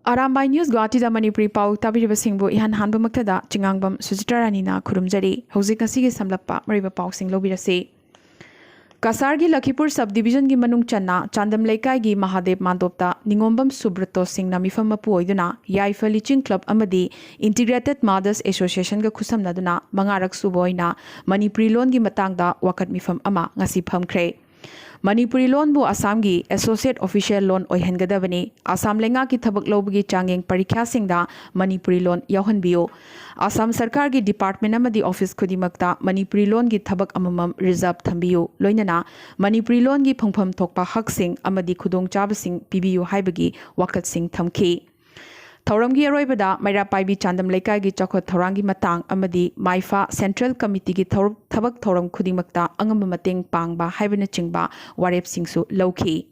Arambai News Guwahati da Manipuri Pau tabiriba singbu ihan hanba maktada Chingangbam Sujitra Rani na khurumjari hauzik ngasigi samlakpa mariba pau sing lobirasi Kasar gi Lakhipur subdivision gi manung channa Chandam Laikai gi Mahadev Mandopta Ningombam Subrato Singh na mifam mapu oiduna Yaifa Liching Club amadi Integrated Mothers Association ga khusamnaduna mangarak suboina Manipuri lon gi matangda wakat mifam ama ngasi phamkhre Manipuri loan bu Assam gi Associate Official Loan oihengadabani Assam lenga ki thabak lobgi changeng parikha singda Manipuri loan yauhanbiyo Assam Sarkar gi Department amadi Office khudimakta Manipuri loan gi thabak amamam reserve thambiyo loinana Manipuri loan gi phongpham thokpa hak sing amadi khudong chaba sing pibiyo haibagi wakat sing thamki Thauramgi aroibada Maira Paibi Chandam Laikai gi Chakhot Thaurangi matang amadi Maifa Central Committee gi thabak thauram khudimakta angamba mateng pangba haibana chingba warep singsu lawki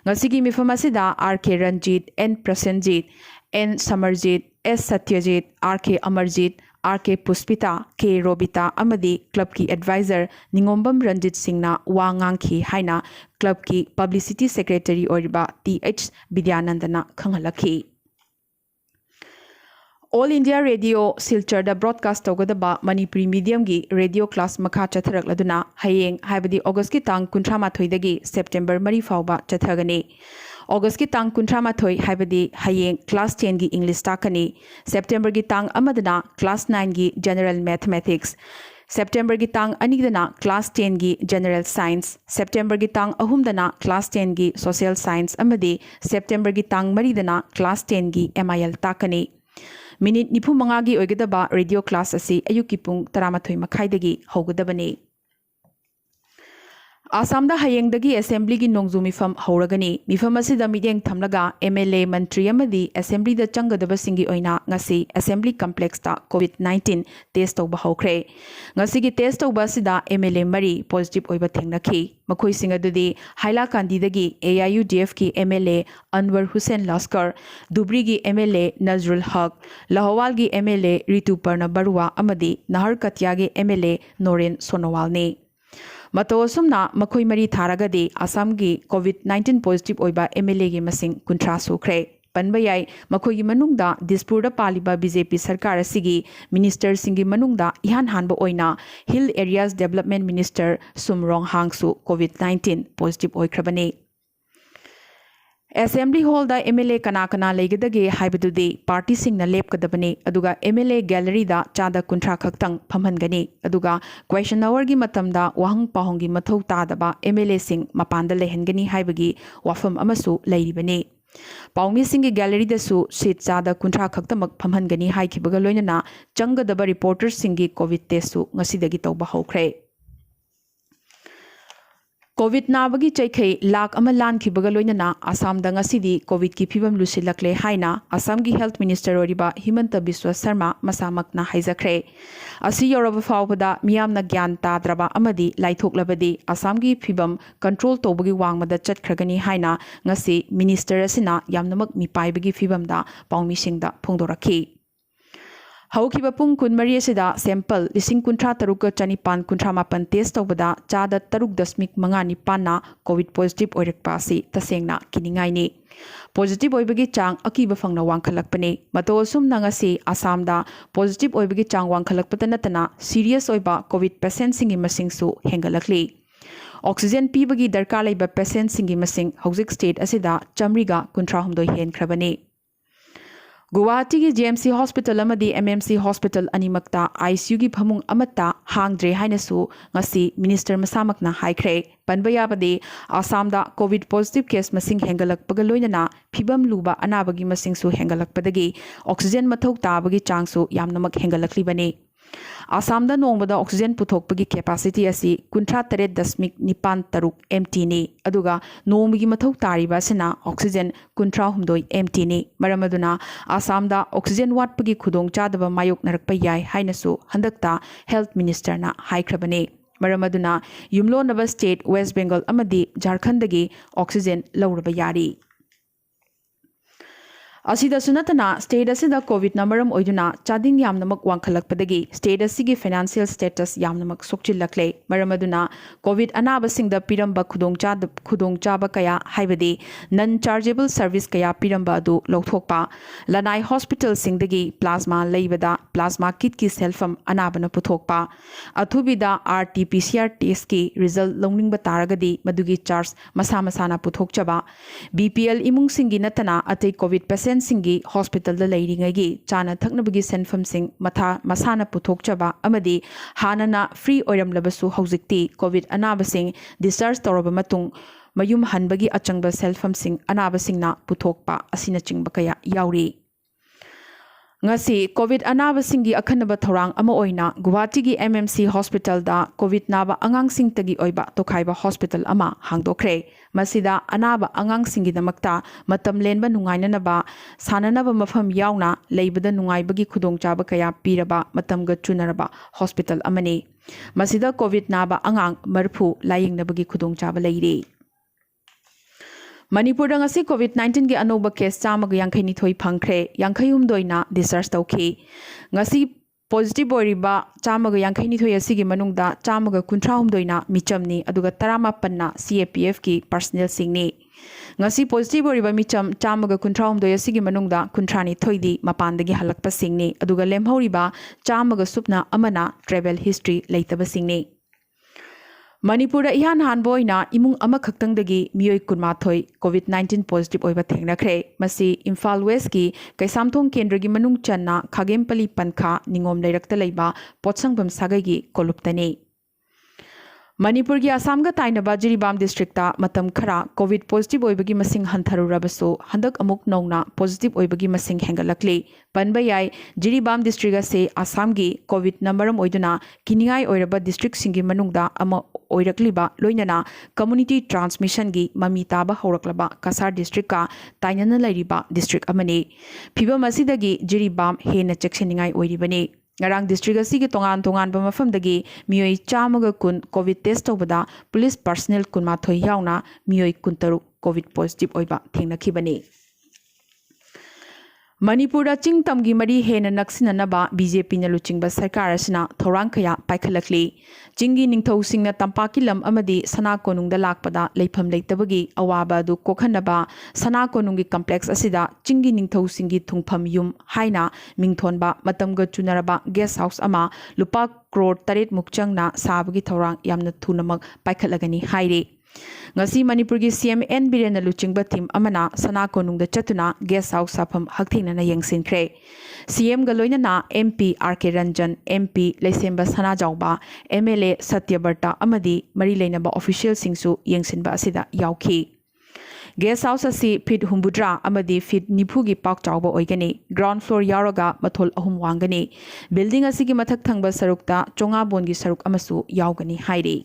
ngasigi mifam asida RK Ranjit N Prasenjit N Samarjit S Satyajit RK Amarjit RK Puspita K Robita amadi club ki advisor Ningombam Ranjit Singhna wa ngangki haina club ki publicity secretary oiriba TH Vidyanandana khanghalaki All India Radio Silchar da broadcast togadaba Manipuri medium gi radio class makha chatharak laduna hayeng haibadi August ki tang 13 dagi September mari fawba chathagani August ki tang 13 haibadi hayeng class 10 gi English takani September gi tang amadana class 9 gi General Mathematics September gi tang anigdana class 10 gi General Science September gi tang ahumdana class 10 gi Social Science amadi September gi tang maridana class 10 gi MIL takani Minute nipu mangagi oigadaba radio class asi ayuki pung 13 makhaidagi haugadabani Assamda hayengdagi assembly gi nongzu mifam hauragani mifam asida mideng thamlaga MLA mantri amadi assembly da changadaba singi oina ngasi assembly complex ta COVID-19 test tawba haukhre ngasi gi test tawba sida MLA mari positive oiba thengnakhi makhoi singa dudi Haila Kandi dagi AIUDF ki MLA Anwar Hussain Laskar Dubri gi MLA Nazrul Haq Lahowal gi MLA Ritu Parna Barua amadi Nahar Katya gi MLA Noren Sonowal ne Mato asumna makhoi mari tharagadi Assam gi COVID-19 positive oiba MLA gi masing kuntra sukre panba yai makhoi gi manungda Dispur da paliba BJP sarkar asigi minister singi manungda ihan hanba oina Hill Areas Development Minister Sumrong Hangsu COVID-19 positive oikrabani Assembly Hall da MLA kana legedage haibadudi party singna lepkadabani aduga MLA gallery da chada kuntra khaktang phamhangani aduga question hour gi matamda wahang pahongi mathau tadaba MLA sing mapanda lehengani haibagi wafam amasu leiribani Paumi Singh gallery da su seat chada kuntra khaktamak phamhangani haikibaga loinana changadaba reporter singi covid test su ngasidagi tawba haukhre COVID nabagi chaikhai lakh ama lan khibaga loinana Assam da ngasidi COVID ki phibam lusilakle haina Assam gi health minister oriba Himanta Biswa Sharma masamakna haizakhre asi yoraba fawbada miyamna gyan tadraba amadi laithoklabadi Assam gi phibam control tobagi wangmada chatkhagani haina ngasi minister asina yamnamak mipaibagi phibamda paumi singda phongdorakhi Haukiba pung kun mari asida sample lising kuntra taruka chanipan kuntra mapan test tawbada chada taruk dasmik mangani panna COVID positive oirakpa si tasengna kiningai ni positive oibagi chang akiba fangna wangkhalakpani mato sum nangasi Assam da positive oibagi chang wangkhalakpata natana serious oiba COVID patient singi masing su hengalakli oxygen pibagi darkar laiba patient singi masing hauzik state asida chamriga kuntra humdoi hen khrabani Guwahati gi JMC Hospital amadi MMC Hospital animakta ICU gi phamung amata hangdre hainasu ngasi minister masamakna haikhre panbayabadi Assam da COVID positive case masing hengalakpaga loinana phibam luba anabagi masing su hengalakpadagi oxygen mathau tabagi changsu yamnamak hengalaklibani Assam da nongbada oxygen puthokpagi capacity asi 39.93 MT ni aduga nongmigi mathau tariba sina oxygen 39 MT ni maramaduna Assam da oxygen watpagi khudong chadaba mayok narakpa yai hainasu handakta health minister na haikrabani maramaduna yumlo naba state West Bengal amadi Jharkhand dagi oxygen lawraba yari असिदसु नतना state असिदा covid नमरम ओइदुना चादिंग यामनमक वांखलकपदगी state असिगी financial status यामनमक सोक्चिलकले मरम अदुना कोविड अनाबसिंगदा पिरंबा खुदोंचाबा कया हाइबदी नन चार्जेबल सर्विस कया पिरंबा अदु लौथोकपा लनाई हॉस्पिटल सिंगदगी प्लाज्मा लेबदा प्लाज्मा किट की सेल्फम अनाबना पुथोकपा अथुबिदा RT-PCR टेस्ट की रिजल्ट लौनिंगबा तारगदी मदुगी चार्ज मसा मसाना पुथोकचबा BPL इमुंग सिंगी नतना अतै कोविड पेशेंट सिंगी हॉस्पिटल दा लेरिंगगी चाना थकनबगी सेंफम सिंग मथा मसाना पुथोकचबा अमदी हानना फ्री ओइरमलबसु हौजिक्ति कोविड अनाबसिंग डिस्चार्ज तौरब मतुंग मयुम हनबगी अचंगबा सेल्फम सिंग अनाबसिंगना पुथोकपा असिना चिंगबा कया याउरी ngasi covid anaba singi akhanaba thorang ama oina guwahati gi MMC hospital da covid naba angang sing tagi oiba tokhaiba hospital ama hangdokre masida anaba angang singi damakta matam lenba nungaina naba sananaba mafam yauna leibada nungaibagi khudongchaba kaya piraba matamga chunaraba hospital amani masida covid naba angang marphu layingnabagi khudongchaba leire Manipur कोविड-19 की अनोब case चामग यांखैनिथोई फंख्रे यांखैहुमदोइना discharge तौखी positive ओइरिबा चामग यांखैनिथोई असिगी मनुंगदा चामग कुंथ्राहुमदोइना मिचमनी अदुगा 19 CAPF की पर्सनल सिंगनी पॉजिटिव ओइरिबा मिचम चामग कुंथ्राहुमदोइ असिगी मनुंगदा कुंथ्रानिथोइदी मपानदगी हलकपा सिंगनी अदुगा लेमहौरिबा चामग सुपना अमना ट्रेवल हिस्ट्री लेतबा सिंगनी मणिपुर इहान हानबोइना इमुंग अमा खक्तंगदगी मियोय कुनमाथोय कोविड-19 पॉजिटिव ओइबा थेंगनाख्रे मसी इम्फाल वेस्ट की कैसामथोंग केंद्र की मनुंग चन्ना खागेमपली पंखा निंगोम लेरक्ता लेबा पोत्संगबम सागैगी कोलुप्तने मणिपुर की आसाम का ताइनबा जिरीबाम डिस्ट्रिक्ट मतम खरा कोविड पॉजिटिव ओइबगी मसिंग हंथरुरबसो हंदक अमुक नौना पॉजिटिव ओइबगी मसिंग हेंगलकले पनबा याय जिरीबाम डिस्ट्रिक्ट से आसाम की कोविड नंबरम ओइदुना किनियाय ओइरबा डिस्ट्रिक्ट सिंगी मनुंगदा अमा ओइरकलिबा लोइनना कम्युनिटी ट्रांसमिशन की ममी ताबा हौरकलबा कसार डिस्ट्रिक्ट का ताइनना लैरिबा डिस्ट्रिक्ट अमने फिबम असिदगी जिरीबाम हेना चेक्सनिंगाय ओइरिबने ngarang district asigi tongan ba mafamdagi miyoi chamaga kun covid test tobada police personnel kun mathoi yauna miyoi kuntaru covid positive oiba thengnakhibani Manipur चिंग तमगी मरी हेन नक्सिननबा BJP न लुचिंगबा सरकार असना थौरांग खया पाइखलकली चिंगी निंगथौ सिंगना तंपाकी लम अमदी सना कोनुंगदा लाकपदा लेफम लेतबगी अवाबा दु कोखनबा सना कोनुंगी कॉम्प्लेक्स असिदा चिंगी निंगथौ सिंगी थुंगफम युम हाइना मिंगथोनबा मतमगा चुनरबा गेस्ट हाउस अमा लुपा crore 8 मुक्चंगना साबगी थौरांग यामना थुनमक पाइखलगनी हाइरे ngasi manipur gi CM N Biren luchingba team amana sana konungda chatuna guest house sapham hakthina na yengsinkhre CM galoina na MP RK Ranjan MP Leisemba Sana Jawba MLA Satyabarta amadi mari leinaba official singsu yengsinba asida yauki guest house asi fit humbudra amadi fit nipu gi pak chawba oigani ground floor yaroga mathol ahum wangani building asi gi mathak thangba sarukta chonga bon gi saruk amasu yaugani hairi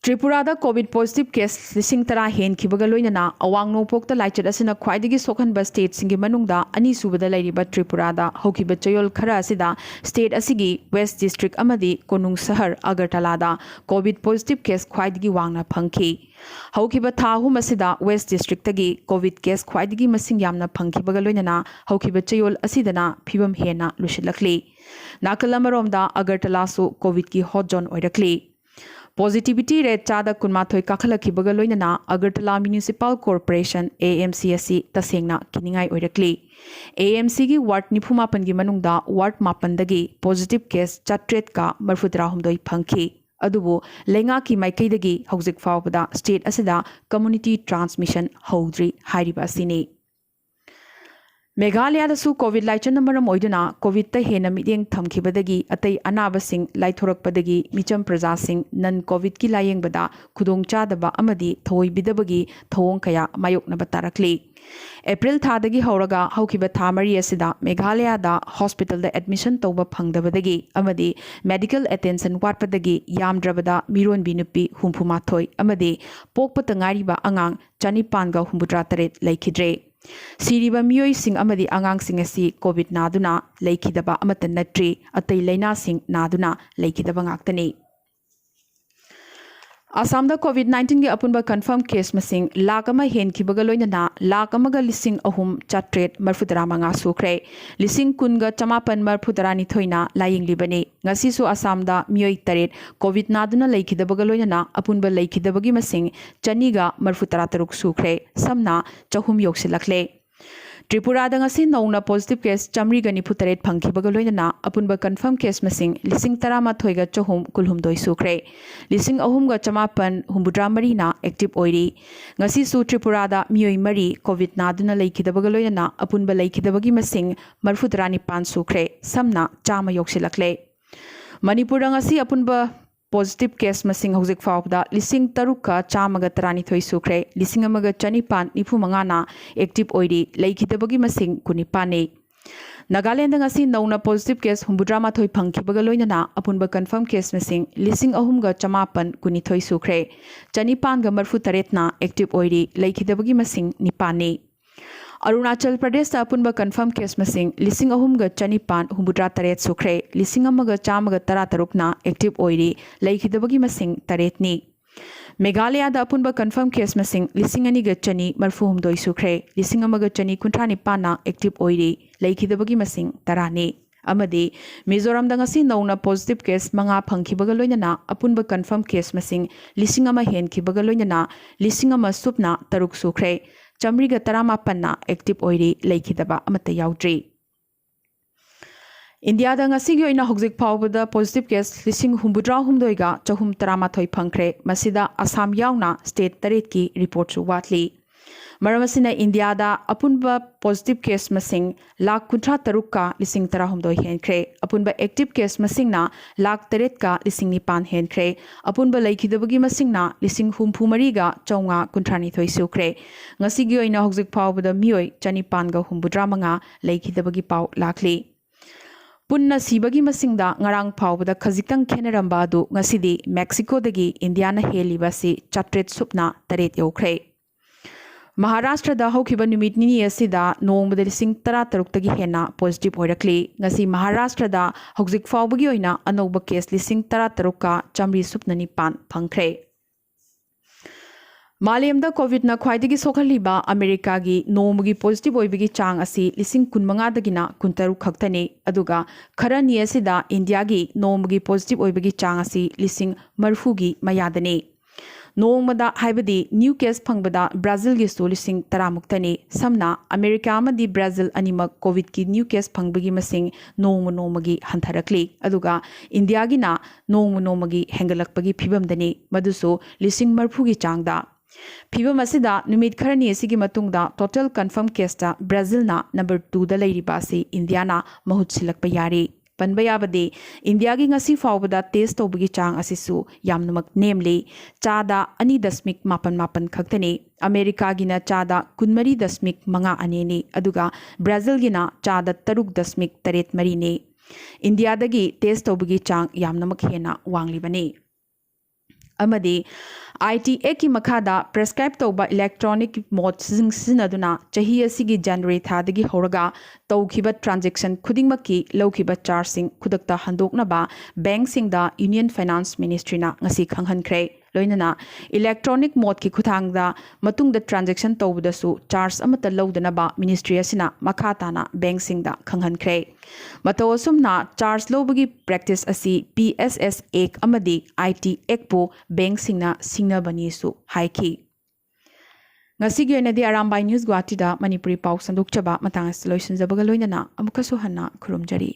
Tripura Covid positive case 10,000 हेनखिबगा लोइनना अवांग नोपोक्ता लाइचत असिना ख्वाइदगी सोखनबा state सिंगी मनुंगदा अनि सुबदा लैरिबा त्रिपुरादा हौखिबा चयोल खरा असिदा state असिगी west district अमदी कोनुंग शहर अगरतलादा कोविड पॉजिटिव केस ख्वाइदगी वांगना फंखि हौखिबा थाहुम असिदा वेस्ट डिस्ट्रिक्ट तगी कोविड केस ख्वाइदगी मसिंग यामना फंखिबगा लोइनना हौखिबा चयोल असिदना फिबम हेना लुशिलखली नाकलमरोमदा अगरतलासु कोविड की हॉट जोन ओइरखली पॉजिटिविटी रेट चादा कुनमाथोय काखलखिबगा लोइनना अगरतला म्युनिसिपल कॉर्पोरेशन AMC असि तसेंगना किनिंगाय ओइरक्ली AMC की वार्ड 98 की मनुंगदा वार्ड 9 दगी पॉजिटिव केस 439 फंखि अदुबो लेंगा की माइकैदगी हौजिक फावबदा स्टेट असिदा कम्युनिटी ट्रांसमिशन हौद्री हाइरिबा सिनी मेघालयदसु कोविड लाइचन मरम ओइदुना कोविड त हेन मिदेंग थमखिबदगी अतै अनाबसिंग लाइथोरकपदगी मिचम प्रजासिंग नन कोविड की लायेंगबदा खुदोंचादबा अमदी थोइबिदबगी थोंग कया मायोकनबा तारकली एप्रिल थादगी हौरगा हौखिबा थामरी असिदा मेघालयदा हॉस्पिटल दा एडमिशन तौबा फंगदबदगी अमदी मेडिकल अटेंशन वाटपदगी यामद्रबदा मिरोन बिनुपी 64 अमदी पोकपत ngairiba angang 453 लेखिद्रे सिरिबा मियोई सिंग अमदी आंगांग सिंग असि कोविड नादुना लेखिदबा अमत नट्री अतै लैना सिंग नादुना लेखिदबा ngaktani आसामदा कोविड-19 की अपुनबा कन्फर्म केस मसिंग लाख अमा हेनखिबगा लोइनना लाख अमगा लिसिंग अहुम चाट्रेट मरफुतरा मंगा सुख्रे लिसिंग कुनगा चमापन मरफुतरा निथोइना लायिंगलिबने ngasisu आसामदा मियोई तरेट कोविड नादुना लेखिदबगा लोइनना अपुनबा लेखिदबगी मसिंग चनीगा मरफुतरा तरुक सुख्रे समना चहुम योक्सिलखले त्रिपुरादा ngasi नौना पॉजिटिव केस चमरीगा निफुतरेट फंखिबगा लोइनना अपुनबा कन्फर्म केस मसिंग लिसिंग तरामाथोइगा चहुम कुलहुमदोइ सुख्रे लिसिंग अहुमगा चमापन हुम्बुद्रा मरीना एक्टिव ओइरी ngasi su त्रिपुरादा मियोई मरी कोविड नादुना लेखिदबगा लोइनना अपुनबा लेखिदबगी मसिंग मरफुतरा निपान सुख्रे समना चामा योक्सिलखले मणिपुर ngasi अपुनबा पॉजिटिव केस मसिंग हौजिक फाउबदा लिसिंग तरुका चामगा तरानिथोइ सुख्रे लिसिंग अमगा चनिपान निफु मंगाना एक्टिव ओइरी लेखिदबगी मसिंग कुनिपाने नागालैंड ngasi नौना पॉजिटिव केस हुम्बुद्रा माथोइ फंखिबगा लोइनना अपुनबा कन्फर्म केस मसिंग लिसिंग अहुमगा चमापन कुनिथोइ सुख्रे चनिपानगा मरफु तरेतना एक्टिव ओइरी लेखिदबगी मसिंग निपाने अरुणाचल प्रदेश अपुनबा कन्फर्म केस मसिंग लिसिंग अहुमगा चनिपान हुम्बुद्रा तरेत सुख्रे लिसिंग अमगा चामगा तरा तरुकना एक्टिव ओइरी लेखिदबगी मसिंग तरेतनी मेघालय अपुनबा कन्फर्म केस मसिंग लिसिंग अनिगा चनी मरफु हुमदोइ सुख्रे लिसिंग अमगा चनी कुंथ्रा निपाना एक्टिव ओइरी लेखिदबगी मसिंग तराने अमदी मिजोरम ngasi नौना पॉजिटिव केस मंगा फंखिबगा लोइनना अपुनबा कन्फर्म केस मसिंग लिसिंग अमा हेनखिबगा लोइनना लिसिंग अमा सुपना तरुक सुख्रे चमरीगा तरामापन्ना एक्टिव ओइरी लेखिदबा अमता याउद्री इंडिया ngasi ओइना हौजिक फाउबदा पॉजिटिव केस लिसिंग हुम्बुद्रा हुमदोइगा चहुम तरामाथोइ फंख्रे मसिदा आसाम याउना स्टेट तरेट की रिपोर्ट सु वातली मरमसिना इंडिया अपुनबा पॉजिटिव केस मसिंग लाख कुंथ्रा तरुका लिसिंग तरा हुमदोइ हेनख्रे अपुनबा एक्टिव केस मसिंगना लाख तरेट का लिसिंग निपान हेनख्रे अपुनबा लेखिदबगी मसिंगना लिसिंग हुमफु मरीगा चौंगा कुंथ्रानिथोइ सुख्रे ngasiगी ओइना हौजिक फाउबदा मियोइ चनिपानगा हुम्बुद्रा मंगा लेखिदबगी पाउ लाखली पुन्ना सिबगी मसिंगदा ngarang फाउबदा खजिक्तंग खेनरंबा दु ngasiदी मेक्सिको दगी इंडिया ना हेलिबासी चाट्रेट सुपना तरेट योख्रे महाराष्ट्र दा होखिबा नुमित निनी असिदा नोंबदा लिसिंग तरा तरुक्तगी हेना पॉजिटिव होइरक्ली ngasi महाराष्ट्र दा हौजिक फाउबगी ओइना अनौबा केस लिसिंग तरा तरुका चमरी सुपना निपान फंख्रे मालेमदा कोविड ना ख्वाइदगी सोखलिबा अमेरिका की नोमगी पॉजिटिव ओइबगी चांग असी लिसिंग कुनमंगा दगिना कुंतरु खक्तने अदुगा खरा नियसिदा इंडिया की नोमगी पॉजिटिव ओइबगी चांग असी लिसिंग मरफुगी मयादने नोमदा हाइबदी न्यू केस फंगबदा ब्राजील की सो लिसिंग तरामुक्तने समना अमेरिका मदी ब्राजील अनिमक कोविड की न्यू केस फंगबगी मसिंग नोमगी हंथरक्ली अदुगा इंडिया की ना नोमगी हेंगलकपगी फिबमदने मदुसो लिसिंग मरफुगी चांगदा फिबम असिदा नुमित खरनी असिगी मतुंगदा टोटल कंफर्म केसता ब्राजील ना नंबर 2 दा लेरिबासी इंडिया ना महुत सिलकप यारी पनबयाबदे इंडिया की ngasi फाउबदा टेस्ट तौबगी चांग असिसु यामनमक नेमली चादा 2.8 खक्तने अमेरिका गिना चादा 13.5 अनेने अदुगा ब्राजील गिना चादा 3.8 ने इंडिया दगी टेस्ट तौबगी चांग यामनमक हेना वांगलिबने अमदी ITA की मखादा प्रेस्क्राइब तौबा इलेक्ट्रॉनिक मोड सिजनदुना चाही असिगी जनवरी थादगी होरगा तौखिबा ट्रांजैक्शन खुदिंगमकी लौखिबा चार्जिंग खुदक्ता हंदोकनबा बैंक सिंगदा यूनियन फाइनेंस मिनिस्ट्रीना ngasi खंगहनख्रे लोइनना इलेक्ट्रॉनिक मोड की खुथांगदा मतुंगदा ट्रांजैक्शन तौबदसु चार्ज अमता लौदनबा मिनिस्ट्री असिना मखाताना बैंक सिंगदा खंगहनख्रे मतोसुमना चार्ज लौबगी प्रैक्टिस असी PSS एक अमदी IT एक पो bank सिंगना सिंगनबनीसु हाइकी ngasi gi oinadi arambai news guatida manipuri pau sanduk chaba matang loisun jabaga loinana amukasу hanna khurumjari